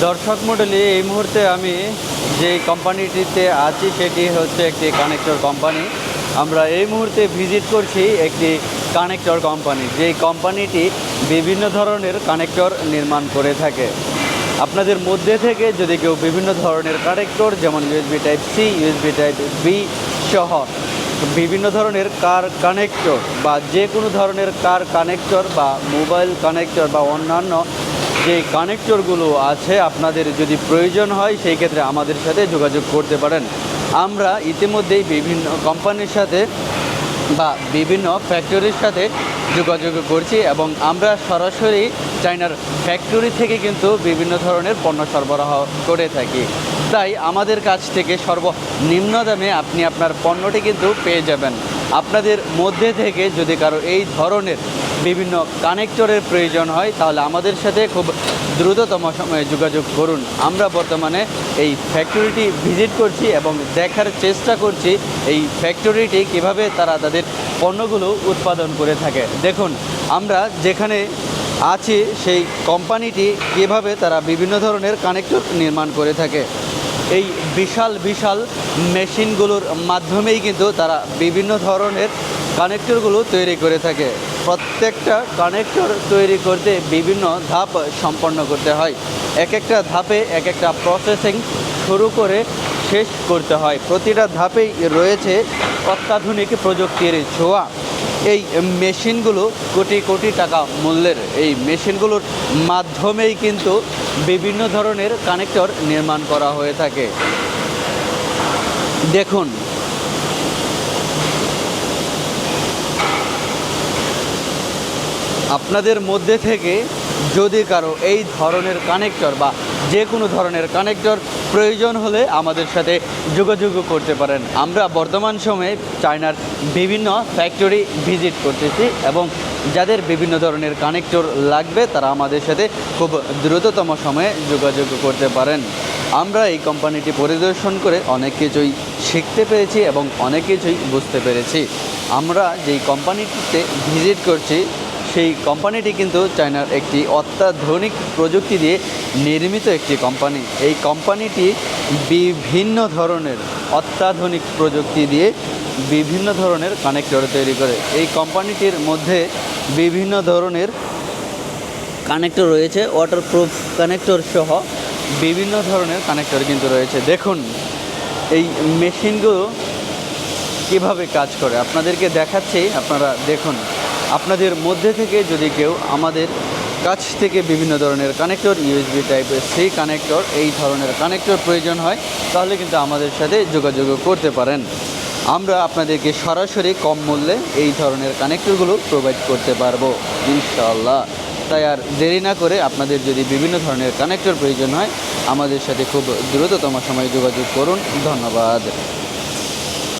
দর্শক মণ্ডলী, এই মুহূর্তে আমি যেই কোম্পানিটিতে আছি সেটি হচ্ছে একটি কানেক্টর কোম্পানি। আমরা এই মুহূর্তে ভিজিট করছি একটি কানেক্টর কোম্পানি, যেই কোম্পানিটি বিভিন্ন ধরনের কানেক্টর নির্মাণ করে থাকে। আপনাদের মধ্যে থেকে যদি কেউ বিভিন্ন ধরনের কানেক্টর, যেমন USB type C, USB type B সহ বিভিন্ন ধরনের কার কানেক্টর বা যে কোনো ধরনের কার কানেক্টর বা মোবাইল কানেক্টর বা অন্যান্য যে কানেক্টরগুলো আছে আপনাদের যদি প্রয়োজন হয়, সেই ক্ষেত্রে আমাদের সাথে যোগাযোগ করতে পারেন। আমরা ইতিমধ্যেই বিভিন্ন কোম্পানির সাথে বা বিভিন্ন ফ্যাক্টরির সাথে যোগাযোগ করছি এবং আমরা সরাসরি চায়নার ফ্যাক্টরি থেকে কিন্তু বিভিন্ন ধরনের পণ্য সরবরাহ করে থাকি। তাই আমাদের কাছ থেকে সর্বনিম্ন দামে আপনি আপনার পণ্যটি কিন্তু পেয়ে যাবেন। আপনাদের মধ্যে থেকে যদি কারো এই ধরনের বিভিন্ন কানেক্টরের প্রয়োজন হয়, তাহলে আমাদের সাথে খুব দ্রুততম সময়ে যোগাযোগ করুন। আমরা বর্তমানে এই ফ্যাক্টরিটি ভিজিট করছি এবং দেখার চেষ্টা করছি এই ফ্যাক্টরিটি কিভাবে তারা তাদের পণ্যগুলো উৎপাদন করে থাকে। দেখুন, আমরা যেখানে আছি সেই কোম্পানিটি কিভাবে তারা বিভিন্ন ধরনের কানেক্টর নির্মাণ করে থাকে। এই বিশাল বিশাল মেশিনগুলোর মাধ্যমেই কিন্তু তারা বিভিন্ন ধরনের কানেক্টরগুলো তৈরি করে থাকে। প্রত্যেকটা কানেক্টর তৈরি করতে বিভিন্ন ধাপ সম্পন্ন করতে হয়। এক একটা ধাপে এক একটা প্রসেসিং শুরু করে শেষ করতে হয়। প্রতিটা ধাপেই রয়েছে অত্যাধুনিক প্রযুক্তির ছোঁয়া। এই মেশিনগুলো কোটি কোটি টাকা মূল্যের। এই মেশিনগুলোর মাধ্যমেই কিন্তু বিভিন্ন ধরনের কানেক্টর নির্মাণ করা হয়ে থাকে। দেখুন, আপনাদের মধ্যে থেকে যদি কারো এই ধরনের কানেক্টর বা যে কোনো ধরনের কানেক্টর প্রয়োজন হলে আমাদের সাথে যোগাযোগ করতে পারেন। আমরা বর্তমান সময়ে চায়নার বিভিন্ন ফ্যাক্টরি ভিজিট করতেছি এবং যাদের বিভিন্ন ধরনের কানেক্টর লাগবে তারা আমাদের সাথে খুব দ্রুততম সময়ে যোগাযোগ করতে পারেন। আমরা এই কোম্পানিটি পরিদর্শন করে অনেক কিছুই শিখতে পেরেছি এবং অনেক কিছুই বুঝতে পেরেছি। আমরা যেই কোম্পানিটিতে ভিজিট করছি সেই কোম্পানিটি কিন্তু চায়নার একটি অত্যাধুনিক প্রযুক্তি দিয়ে নির্মিত একটি কোম্পানি। এই কোম্পানিটি বিভিন্ন ধরনের অত্যাধুনিক প্রযুক্তি দিয়ে বিভিন্ন ধরনের কানেক্টর তৈরি করে। এই কোম্পানিটির মধ্যে বিভিন্ন ধরনের কানেক্টর রয়েছে, ওয়াটারপ্রুফ কানেক্টর সহ বিভিন্ন ধরনের কানেক্টর কিন্তু রয়েছে। দেখুন, এই মেশিনগুলো কিভাবে কাজ করে আপনাদেরকে দেখাচ্ছি, আপনারা দেখুন। আপনাদের মধ্যে থেকে যদি কেউ আমাদের কাছ থেকে বিভিন্ন ধরনের connector, USB type C connector, এই ধরনের কানেক্টর প্রয়োজন হয়, তাহলে কিন্তু আমাদের সাথে যোগাযোগ করতে পারেন। আমরা আপনাদেরকে সরাসরি কম মূল্যে এই ধরনের কানেক্টরগুলো প্রোভাইড করতে পারবো ইনশাআল্লাহ। তাই আর দেরি না করে আপনাদের যদি বিভিন্ন ধরনের কানেক্টর প্রয়োজন হয়, আমাদের সাথে খুব দ্রুততম সময়ে যোগাযোগ করুন। ধন্যবাদ।